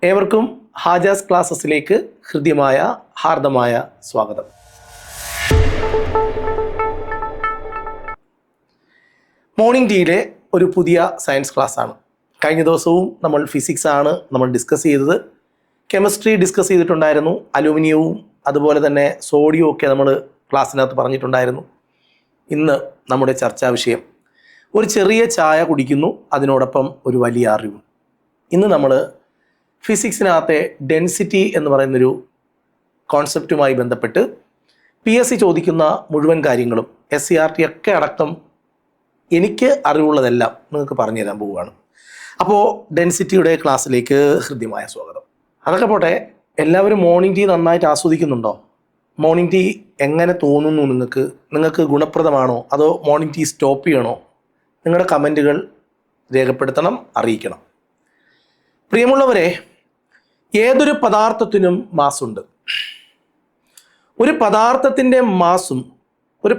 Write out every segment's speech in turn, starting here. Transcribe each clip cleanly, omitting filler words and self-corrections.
ഏവർക്കും ഹാജാസ് ക്ലാസ്സസിലേക്ക് ഹൃദ്യമായ ഹാർദമായ സ്വാഗതം. മോർണിംഗ് ടീയിലെ ഒരു പുതിയ സയൻസ് ക്ലാസ്സാണ്. കഴിഞ്ഞ ദിവസവും നമ്മൾ ഫിസിക്സ് ആണ് നമ്മൾ ഡിസ്കസ് ചെയ്തത്. കെമിസ്ട്രി ഡിസ്കസ് ചെയ്തിട്ടുണ്ടായിരുന്നു. അലൂമിനിയവും അതുപോലെ തന്നെ സോഡിയവും ഒക്കെ നമ്മൾ ക്ലാസ്സിനകത്ത് പറഞ്ഞിട്ടുണ്ടായിരുന്നു. ഇന്ന് നമ്മുടെ ചർച്ചാ വിഷയം ഒരു ചെറിയ ചായ കുടിക്കുന്നു, അതിനോടൊപ്പം ഒരു വലിയ അറിവ്. ഇന്ന് നമ്മൾ ഫിസിക്സിനകത്തെ ഡെൻസിറ്റി എന്ന് പറയുന്നൊരു കോൺസെപ്റ്റുമായി ബന്ധപ്പെട്ട് PSC ചോദിക്കുന്ന മുഴുവൻ കാര്യങ്ങളും SCRT ഒക്കെ അടക്കം എനിക്ക് അറിവുള്ളതെല്ലാം നിങ്ങൾക്ക് പറഞ്ഞു തരാൻ പോവുകയാണ്. അപ്പോൾ ഡെൻസിറ്റിയുടെ ക്ലാസ്സിലേക്ക് ഹൃദ്യമായ സ്വാഗതം. അതൊക്കെ പോട്ടെ, എല്ലാവരും മോർണിംഗ് ടീ നന്നായിട്ട് ആസ്വദിക്കുന്നുണ്ടോ? മോർണിംഗ് ടീ എങ്ങനെ തോന്നുന്നു നിങ്ങൾക്ക് ഗുണപ്രദമാണോ അതോ മോർണിംഗ് ടീ സ്റ്റോപ്പ് ചെയ്യണോ? നിങ്ങളുടെ കമൻറ്റുകൾ രേഖപ്പെടുത്തണം, അറിയിക്കണം. പ്രിയമുള്ളവരെ, ഏതൊരു പദാർത്ഥത്തിനും മാസ്സുണ്ട്. ഒരു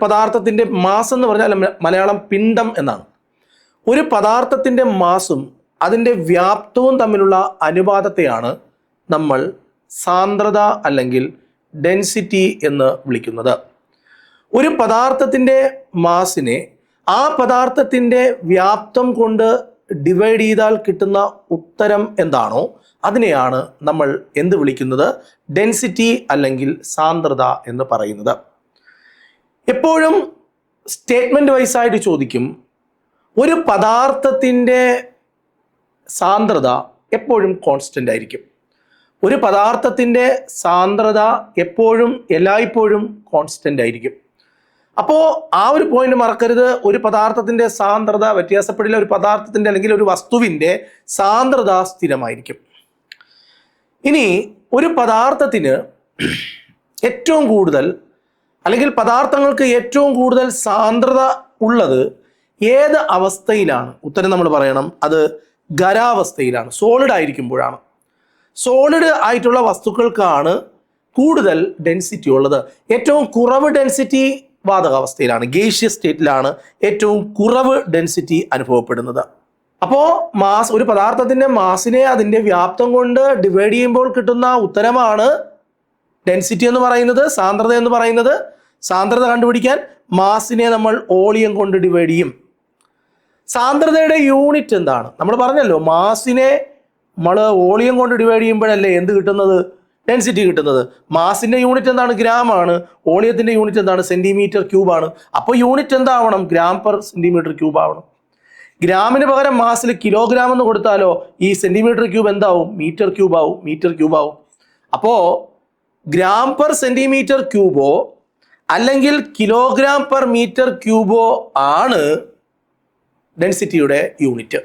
പദാർത്ഥത്തിൻ്റെ മാസ് എന്ന് പറഞ്ഞാൽ മലയാളം പിണ്ഡം എന്നാണ്. ഒരു പദാർത്ഥത്തിൻ്റെ മാസും അതിൻ്റെ വ്യാപ്തവും തമ്മിലുള്ള അനുപാതത്തെയാണ് നമ്മൾ സാന്ദ്രത അല്ലെങ്കിൽ ഡെൻസിറ്റി എന്ന് വിളിക്കുന്നത്. ഒരു പദാർത്ഥത്തിൻ്റെ മാസിനെ ആ പദാർത്ഥത്തിൻ്റെ വ്യാപ്തം കൊണ്ട് ഡിവൈഡ് ചെയ്താൽ കിട്ടുന്ന ഉത്തരം എന്താണോ അതിനെയാണ് നമ്മൾ എന്ത് വിളിക്കുന്നത്? ഡെൻസിറ്റി അല്ലെങ്കിൽ സാന്ദ്രത എന്ന് പറയുന്നത്. എപ്പോഴും സ്റ്റേറ്റ്മെൻറ്റ് വൈസായിട്ട് ചോദിക്കും, ഒരു പദാർത്ഥത്തിൻ്റെ സാന്ദ്രത എപ്പോഴും കോൺസ്റ്റൻ്റ് ആയിരിക്കും. ഒരു പദാർത്ഥത്തിൻ്റെ സാന്ദ്രത എല്ലായ്പ്പോഴും കോൺസ്റ്റൻ്റ് ആയിരിക്കും. അപ്പോൾ ആ ഒരു പോയിന്റ് മറക്കരുത്. ഒരു പദാർത്ഥത്തിൻ്റെ സാന്ദ്രത വ്യത്യാസപ്പെടില്ല. ഒരു പദാർത്ഥത്തിൻ്റെ അല്ലെങ്കിൽ ഒരു വസ്തുവിൻ്റെ സാന്ദ്രത സ്ഥിരമായിരിക്കും. ഇനി ഒരു പദാർത്ഥത്തിന് ഏറ്റവും കൂടുതൽ അല്ലെങ്കിൽ പദാർത്ഥങ്ങൾക്ക് ഏറ്റവും കൂടുതൽ സാന്ദ്രത ഉള്ളത് ഏത് അവസ്ഥയിലാണ്? ഉത്തരം നമ്മൾ പറയണം, അത് ഖരാവസ്ഥയിലാണ്, സോളിഡ് ആയിരിക്കുമ്പോഴാണ്. സോളിഡ് ആയിട്ടുള്ള വസ്തുക്കൾക്കാണ് കൂടുതൽ ഡെൻസിറ്റി ഉള്ളത്. ഏറ്റവും കുറവ് ഡെൻസിറ്റി വാതകാവസ്ഥയിലാണ്, ഗേഷ്യസ് സ്റ്റേറ്റിലാണ് ഏറ്റവും കുറവ് ഡെൻസിറ്റി അനുഭവപ്പെടുന്നത്. അപ്പോൾ ഒരു പദാർത്ഥത്തിൻ്റെ മാസിനെ അതിൻ്റെ വ്യാപ്തം കൊണ്ട് ഡിവൈഡ് ചെയ്യുമ്പോൾ കിട്ടുന്ന ഉത്തരമാണ് ഡെൻസിറ്റി എന്ന് പറയുന്നത്, സാന്ദ്രത എന്ന് പറയുന്നത്. സാന്ദ്രത കണ്ടുപിടിക്കാൻ മാസിനെ നമ്മൾ വോളിയം കൊണ്ട് ഡിവൈഡ് ചെയ്യും. സാന്ദ്രതയുടെ യൂണിറ്റ് എന്താണ്? നമ്മൾ പറഞ്ഞല്ലോ, മാസിനെ നമ്മൾ വോളിയം കൊണ്ട് ഡിവൈഡ് ചെയ്യുമ്പോഴല്ലേ എന്ത് കിട്ടുന്നത്? ഡെൻസിറ്റി കിട്ടുന്നത്. മാസിൻ്റെ യൂണിറ്റ് എന്താണ്? ഗ്രാം ആണ്. വോളിയത്തിൻ്റെ യൂണിറ്റ് എന്താണ്? സെൻറ്റിമീറ്റർ ക്യൂബാണ്. അപ്പോൾ യൂണിറ്റ് എന്താവണം? ഗ്രാം പെർ സെൻറ്റിമീറ്റർ ക്യൂബ് ആവണം. ഗ്രാമിന് പകരം മാസിൽ കിലോഗ്രാം എന്ന് കൊടുത്താലോ ഈ സെൻറ്റിമീറ്റർ ക്യൂബ് എന്താവും? മീറ്റർ ക്യൂബ് ആവും. അപ്പോൾ ഗ്രാം പെർ സെൻറ്റിമീറ്റർ ക്യൂബോ അല്ലെങ്കിൽ കിലോഗ്രാം പെർ മീറ്റർ ക്യൂബോ ആണ് ഡെൻസിറ്റിയുടെ യൂണിറ്റ്.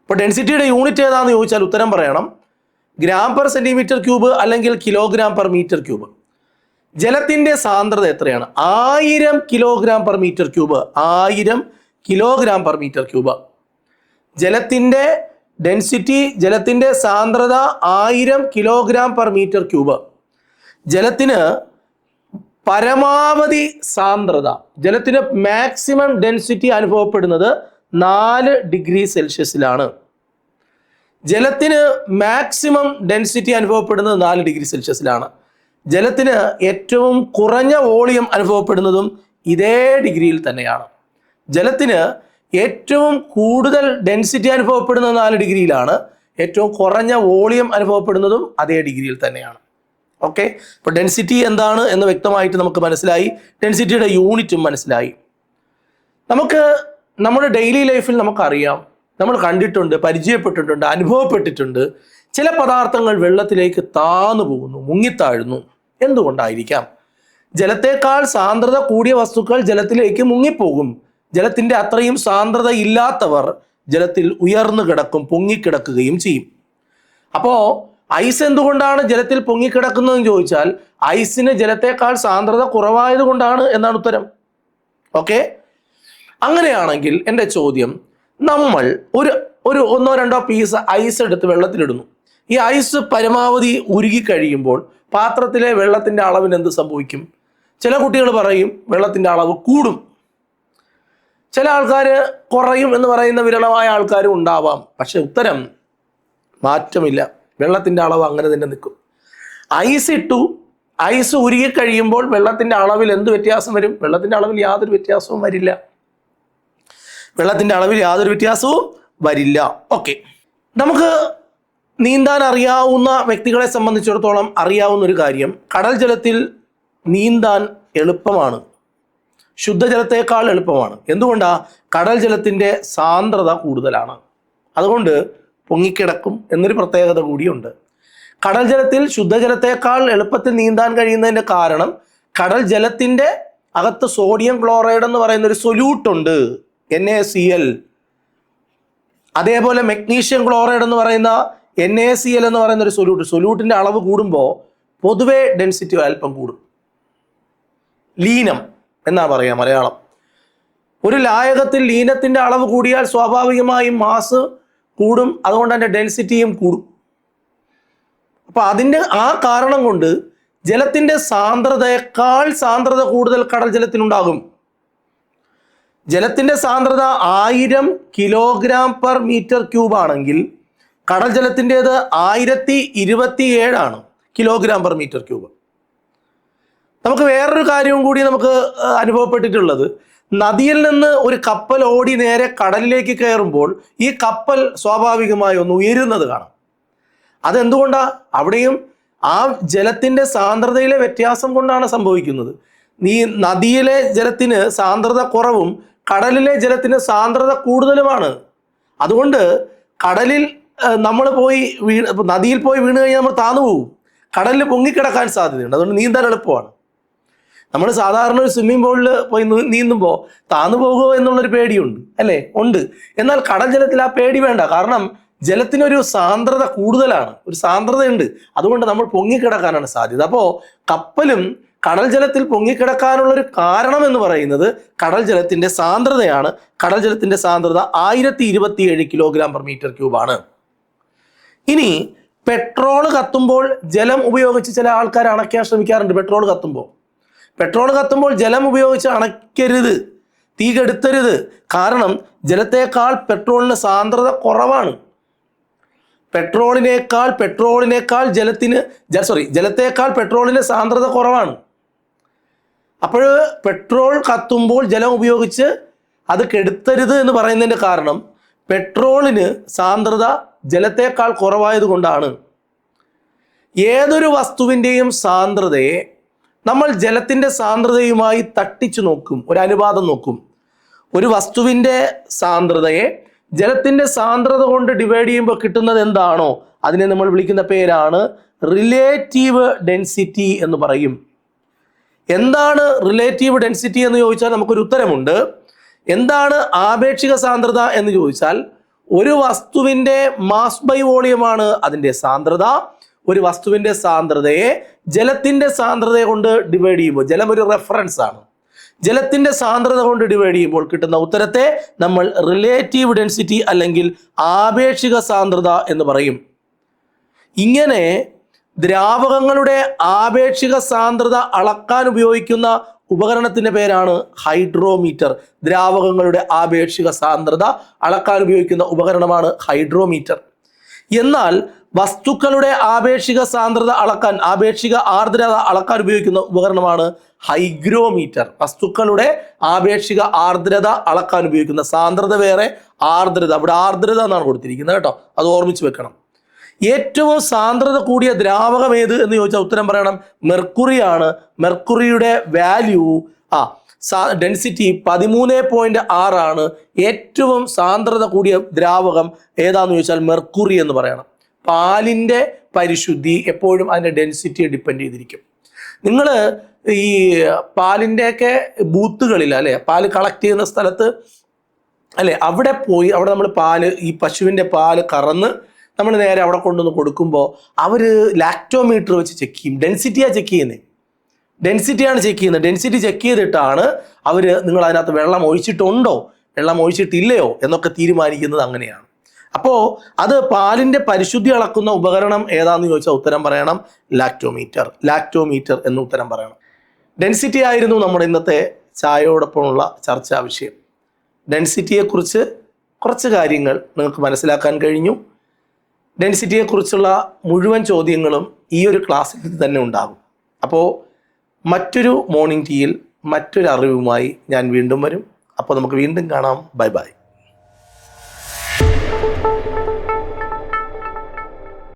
അപ്പോൾ ഡെൻസിറ്റിയുടെ യൂണിറ്റ് ഏതാണെന്ന് ചോദിച്ചാൽ ഉത്തരം പറയണം, ഗ്രാം പെർ സെൻറ്റിമീറ്റർ ക്യൂബ് അല്ലെങ്കിൽ കിലോഗ്രാം പെർ മീറ്റർ ക്യൂബ്. ജലത്തിൻ്റെ സാന്ദ്രത എത്രയാണ്? 1000 kilogram per metre cube. 1000 kilogram per metre cube. ജലത്തിൻ്റെ ഡെൻസിറ്റി, ജലത്തിൻ്റെ സാന്ദ്രത 1000 കിലോഗ്രാം പെർ മീറ്റർ ക്യൂബ്. ജലത്തിന് പരമാവധി സാന്ദ്രത, ജലത്തിന് മാക്സിമം ഡെൻസിറ്റി അനുഭവപ്പെടുന്നത് 4 ഡിഗ്രി സെൽഷ്യസിലാണ്. ജലത്തിന് മാക്സിമം ഡെൻസിറ്റി അനുഭവപ്പെടുന്നത് 4 ഡിഗ്രി സെൽഷ്യസിലാണ്. ജലത്തിന് ഏറ്റവും കുറഞ്ഞ വോളിയം അനുഭവപ്പെടുന്നതും ഇതേ ഡിഗ്രിയിൽ തന്നെയാണ്. ജലത്തിന് ഏറ്റവും കൂടുതൽ ഡെൻസിറ്റി അനുഭവപ്പെടുന്നത് 4 ഡിഗ്രിയിലാണ്. ഏറ്റവും കുറഞ്ഞ വോളിയം അനുഭവപ്പെടുന്നതും അതേ ഡിഗ്രിയിൽ തന്നെയാണ്. ഓക്കെ, അപ്പോൾ ഡെൻസിറ്റി എന്താണ് എന്ന് വ്യക്തമായിട്ട് നമുക്ക് മനസ്സിലായി. ഡെൻസിറ്റിയുടെ യൂണിറ്റും മനസ്സിലായി. നമുക്ക് നമ്മുടെ ഡെയിലി ലൈഫിൽ നമുക്കറിയാം, നമ്മൾ കണ്ടിട്ടുണ്ട്, പരിചയപ്പെട്ടിട്ടുണ്ട്, അനുഭവപ്പെട്ടിട്ടുണ്ട്. ചില പദാർത്ഥങ്ങൾ വെള്ളത്തിലേക്ക് താന്നു പോകുന്നു, മുങ്ങിത്താഴുന്നു. എന്തുകൊണ്ടായിരിക്കാം? ജലത്തേക്കാൾ സാന്ദ്രത കൂടിയ വസ്തുക്കൾ ജലത്തിലേക്ക് മുങ്ങിപ്പോകും. ജലത്തിൻ്റെ അത്രയും സാന്ദ്രത ഇല്ലാത്തവർ ജലത്തിൽ ഉയർന്നു കിടക്കും, പൊങ്ങിക്കിടക്കുകയും ചെയ്യും. അപ്പോൾ ഐസ് എന്തുകൊണ്ടാണ് ജലത്തിൽ പൊങ്ങിക്കിടക്കുന്നതെന്ന് ചോദിച്ചാൽ ഐസിന് ജലത്തേക്കാൾ സാന്ദ്രത കുറവായത് കൊണ്ടാണ് എന്നാണ് ഉത്തരം. ഓക്കെ, അങ്ങനെയാണെങ്കിൽ എൻ്റെ ചോദ്യം, നമ്മൾ ഒരു 1-2 പീസ് ഐസ് എടുത്ത് വെള്ളത്തിലിടുന്നു. ഈ ഐസ് പരമാവധി ഉരുകി കഴിയുമ്പോൾ പാത്രത്തിലെ വെള്ളത്തിൻ്റെ അളവിന് എന്ത് സംഭവിക്കും? ചില കുട്ടികൾ പറയും വെള്ളത്തിൻ്റെ അളവ് കൂടും, ചില ആൾക്കാർ കുറയും എന്ന് പറയുന്ന വിരളമായ ആൾക്കാരും ഉണ്ടാവാം. പക്ഷെ ഉത്തരം മാറ്റമില്ല. വെള്ളത്തിൻ്റെ അളവ് അങ്ങനെ തന്നെ നിൽക്കും. ഐസ് ഇട്ടു, ഐസ് ഉരുകി കഴിയുമ്പോൾ വെള്ളത്തിൻ്റെ അളവിൽ എന്ത് വ്യത്യാസം വരും? വെള്ളത്തിൻ്റെ അളവിൽ യാതൊരു വ്യത്യാസവും വരില്ല. വെള്ളത്തിൻ്റെ അളവിൽ യാതൊരു വ്യത്യാസവും വരില്ല. ഓക്കെ, നമുക്ക് നീന്താൻ അറിയാവുന്ന വ്യക്തികളെ സംബന്ധിച്ചിടത്തോളം അറിയാവുന്ന ഒരു കാര്യം, കടൽ ജലത്തിൽ നീന്താൻ എളുപ്പമാണ്, ശുദ്ധജലത്തേക്കാൾ എളുപ്പമാണ്. എന്തുകൊണ്ടാണ്? കടൽ ജലത്തിൻ്റെ സാന്ദ്രത കൂടുതലാണ്, അതുകൊണ്ട് പൊങ്ങിക്കിടക്കും എന്നൊരു പ്രത്യേകത കൂടിയുണ്ട്. കടൽ ജലത്തിൽ ശുദ്ധജലത്തേക്കാൾ എളുപ്പത്തിൽ നീന്താൻ കഴിയുന്നതിൻ്റെ കാരണം കടൽ ജലത്തിൻ്റെ അകത്ത് സോഡിയം ക്ലോറൈഡ് എന്ന് പറയുന്ന ഒരു സൊല്യൂട്ട് ഉണ്ട്, NaCl. അതേപോലെ മെഗ്നീഷ്യം ക്ലോറൈഡ് എന്ന് പറയുന്ന NaCl എന്ന് പറയുന്ന ഒരു സൊല്യൂട്ടിൻ്റെ അളവ് കൂടുമ്പോൾ പൊതുവെ ഡെൻസിറ്റി അല്പം കൂടും. ലീനം എന്നാ പറയാ മലയാളം. ഒരു ലായകത്തിൽ ലീനത്തിൻ്റെ അളവ് കൂടിയാൽ സ്വാഭാവികമായും മാസ് കൂടും, അതുകൊണ്ട് തന്നെ ഡെൻസിറ്റിയും കൂടും. അപ്പോൾ അതിൻ്റെ ആ കാരണം കൊണ്ട് ജലത്തിൻ്റെ സാന്ദ്രതയേക്കാൾ സാന്ദ്രത കൂടുതൽ കടൽ ജലത്തിനുണ്ടാകും. ജലത്തിൻ്റെ സാന്ദ്രത 1000 kg/m³ ആണെങ്കിൽ കടൽ ജലത്തിൻ്റേത് 1027 kg/m³. നമുക്ക് വേറൊരു കാര്യവും കൂടി നമുക്ക് അനുഭവപ്പെട്ടിട്ടുള്ളത്, നദിയിൽ നിന്ന് ഒരു കപ്പൽ ഓടി നേരെ കടലിലേക്ക് കയറുമ്പോൾ ഈ കപ്പൽ സ്വാഭാവികമായി ഒന്ന് ഉയരുന്നത് കാണാം. അതെന്തുകൊണ്ടാണ്? അവിടെയും ആ ജലത്തിൻ്റെ സാന്ദ്രതയിലെ വ്യത്യാസം കൊണ്ടാണ് സംഭവിക്കുന്നത്. ഈ നദിയിലെ ജലത്തിന് സാന്ദ്രത കുറവും കടലിലെ ജലത്തിന് സാന്ദ്രത കൂടുതലുമാണ്. അതുകൊണ്ട് കടലിൽ നമ്മൾ നദിയിൽ പോയി വീണ് കഴിഞ്ഞാൽ നമ്മൾ താന്നു പോകും, കടലിൽ പൊങ്ങിക്കിടക്കാൻ സാധ്യതയുണ്ട്. അതുകൊണ്ട് നീന്താൻ എളുപ്പമാണ്. നമ്മൾ സാധാരണ ഒരു സ്വിമ്മിംഗ് പൂളിൽ പോയി നീന്തുമ്പോൾ താന്നു പോകുമോ എന്നുള്ളൊരു പേടിയുണ്ട്, അല്ലേ? ഉണ്ട്. എന്നാൽ കടൽ ജലത്തിൽ ആ പേടി വേണ്ട, കാരണം ജലത്തിനൊരു സാന്ദ്രത കൂടുതലാണ്, ഒരു സാന്ദ്രതയുണ്ട്. അതുകൊണ്ട് നമ്മൾ പൊങ്ങിക്കിടക്കാനാണ് സാധ്യത. അപ്പോൾ കപ്പലും കടൽ ജലത്തിൽ പൊങ്ങിക്കിടക്കാനുള്ളൊരു കാരണം എന്ന് പറയുന്നത് കടൽ ജലത്തിൻ്റെ സാന്ദ്രതയാണ്. കടൽ ജലത്തിൻ്റെ സാന്ദ്രത 1027 kg/m³ ഇനി പെട്രോൾ കത്തുമ്പോൾ ജലം ഉപയോഗിച്ച് ചില ആൾക്കാർ അണയ്ക്കാൻ ശ്രമിക്കാറുണ്ട്. പെട്രോൾ കത്തുമ്പോൾ ജലം ഉപയോഗിച്ച് അണയ്ക്കരുത്, തീ കെടുത്തരുത്. കാരണം ജലത്തേക്കാൾ പെട്രോളിന് സാന്ദ്രത കുറവാണ്. ജലത്തേക്കാൾ പെട്രോളിന് സാന്ദ്രത കുറവാണ്. അപ്പോൾ പെട്രോൾ കത്തുമ്പോൾ ജലം ഉപയോഗിച്ച് അത് കെടുത്തരുത് എന്ന് പറയുന്നതിൻ്റെ കാരണം പെട്രോളിന് സാന്ദ്രത ജലത്തേക്കാൾ കുറവായതുകൊണ്ടാണ്. ഏതൊരു വസ്തുവിൻ്റെയും സാന്ദ്രതയെ നമ്മൾ ജലത്തിൻ്റെ സാന്ദ്രതയുമായി തട്ടിച്ചു നോക്കും, ഒരു അനുപാതം നോക്കും. ഒരു വസ്തുവിൻ്റെ സാന്ദ്രതയെ ജലത്തിൻ്റെ സാന്ദ്രത കൊണ്ട് ഡിവൈഡ് ചെയ്യുമ്പോൾ കിട്ടുന്നത് എന്താണോ അതിനെ നമ്മൾ വിളിക്കുന്ന പേരാണ് റിലേറ്റീവ് ഡെൻസിറ്റി എന്ന് പറയും. എന്താണ് റിലേറ്റീവ് ഡെൻസിറ്റി എന്ന് ചോദിച്ചാൽ നമുക്കൊരു ഉത്തരമുണ്ട്. എന്താണ് ആപേക്ഷിക സാന്ദ്രത എന്ന് ചോദിച്ചാൽ ഒരു വസ്തുവിൻ്റെ മാസ് ബൈ വോളിയമാണ് അതിൻ്റെ സാന്ദ്രത. ഒരു വസ്തുവിൻ്റെ സാന്ദ്രതയെ ജലത്തിൻ്റെ സാന്ദ്രതയെ കൊണ്ട് ഡിവൈഡ് ചെയ്യുമ്പോൾ, ജലം ഒരു റെഫറൻസ് ആണ്, ജലത്തിൻ്റെ സാന്ദ്രത കൊണ്ട് ഡിവൈഡ് ചെയ്യുമ്പോൾ കിട്ടുന്ന ഉത്തരത്തെ നമ്മൾ റിലേറ്റീവ് ഡെൻസിറ്റി അല്ലെങ്കിൽ ആപേക്ഷിക സാന്ദ്രത എന്ന് പറയും. ഇങ്ങനെ ദ്രാവകങ്ങളുടെ ആപേക്ഷിക സാന്ദ്രത അളക്കാൻ ഉപയോഗിക്കുന്ന ഉപകരണത്തിൻ്റെ പേരാണ് ഹൈഡ്രോമീറ്റർ. ദ്രാവകങ്ങളുടെ ആപേക്ഷിക സാന്ദ്രത അളക്കാൻ ഉപയോഗിക്കുന്ന ഉപകരണമാണ് ഹൈഡ്രോമീറ്റർ. എന്നാൽ വസ്തുക്കളുടെ ആപേക്ഷിക സാന്ദ്രത അളക്കാൻ, ആപേക്ഷിക ആർദ്രത അളക്കാൻ ഉപയോഗിക്കുന്ന ഉപകരണമാണ് ഹൈഗ്രോമീറ്റർ. വസ്തുക്കളുടെ ആപേക്ഷിക ആർദ്രത അളക്കാൻ ഉപയോഗിക്കുന്ന, സാന്ദ്രത വേറെ, ആർദ്രത, അവിടെ ആർദ്രത എന്നാണ് കൊടുത്തിരിക്കുന്നത് കേട്ടോ, അത് ഓർമ്മിച്ച് വെക്കണം. ഏറ്റവും സാന്ദ്രത കൂടിയ ദ്രാവകം ഏത് എന്ന് ചോദിച്ചാൽ ഉത്തരം പറയണം, മെർക്കുറിയാണ്. മെർക്കുറിയുടെ വാല്യൂ ഡെൻസിറ്റി 13.6 ആണ്. ഏറ്റവും സാന്ദ്രത കൂടിയ ദ്രാവകം ഏതാന്ന് ചോദിച്ചാൽ മെർക്കുറി എന്ന് പറയണം. പാലിൻ്റെ പരിശുദ്ധി എപ്പോഴും അതിൻ്റെ ഡെൻസിറ്റിയെ ഡിപ്പെൻഡ് ചെയ്തിരിക്കും. നിങ്ങൾ ഈ പാലിൻ്റെയൊക്കെ ബൂത്തുകളിൽ, അല്ലേ, പാല് കളക്ട് ചെയ്യുന്ന സ്ഥലത്ത്, അല്ലേ, അവിടെ നമ്മൾ പാല്, ഈ പശുവിൻ്റെ പാല് കറന്ന് നമ്മൾ നേരെ അവിടെ കൊണ്ടുവന്ന് കൊടുക്കുമ്പോൾ അവർ ലാക്ടോമീറ്റർ വെച്ച് ചെക്ക് ചെയ്യും. ഡെൻസിറ്റിയാണ് ചെക്ക് ചെയ്യുന്നത്. ഡെൻസിറ്റി ചെക്ക് ചെയ്തിട്ടാണ് അവർ നിങ്ങൾ അതിനകത്ത് വെള്ളം ഒഴിച്ചിട്ടുണ്ടോ, വെള്ളം ഒഴിച്ചിട്ടില്ലയോ എന്നൊക്കെ തീരുമാനിക്കുന്നത്. അങ്ങനെയാണ്. അപ്പോൾ അത് പാലിൻ്റെ പരിശുദ്ധി അളക്കുന്ന ഉപകരണം ഏതാണെന്ന് ചോദിച്ചാൽ ഉത്തരം പറയണം ലാക്ടോമീറ്റർ എന്ന് ഉത്തരം പറയണം. ഡെൻസിറ്റി ആയിരുന്നു നമ്മുടെ ഇന്നത്തെ ചായയോടൊപ്പമുള്ള ചർച്ചാ വിഷയം. ഡെൻസിറ്റിയെക്കുറിച്ച് കുറച്ച് കാര്യങ്ങൾ നിങ്ങൾക്ക് മനസ്സിലാക്കാൻ കഴിഞ്ഞു. ഡെൻസിറ്റിയെക്കുറിച്ചുള്ള മുഴുവൻ ചോദ്യങ്ങളും ഈ ഒരു ക്ലാസ്സിൽ തന്നെ ഉണ്ടാകും. അപ്പോൾ മറ്റൊരു മോർണിംഗ് ടീയിൽ മറ്റൊരു അറിവുമായി ഞാൻ വീണ്ടും വരും. അപ്പോൾ നമുക്ക് വീണ്ടും കാണാം. Bye bye.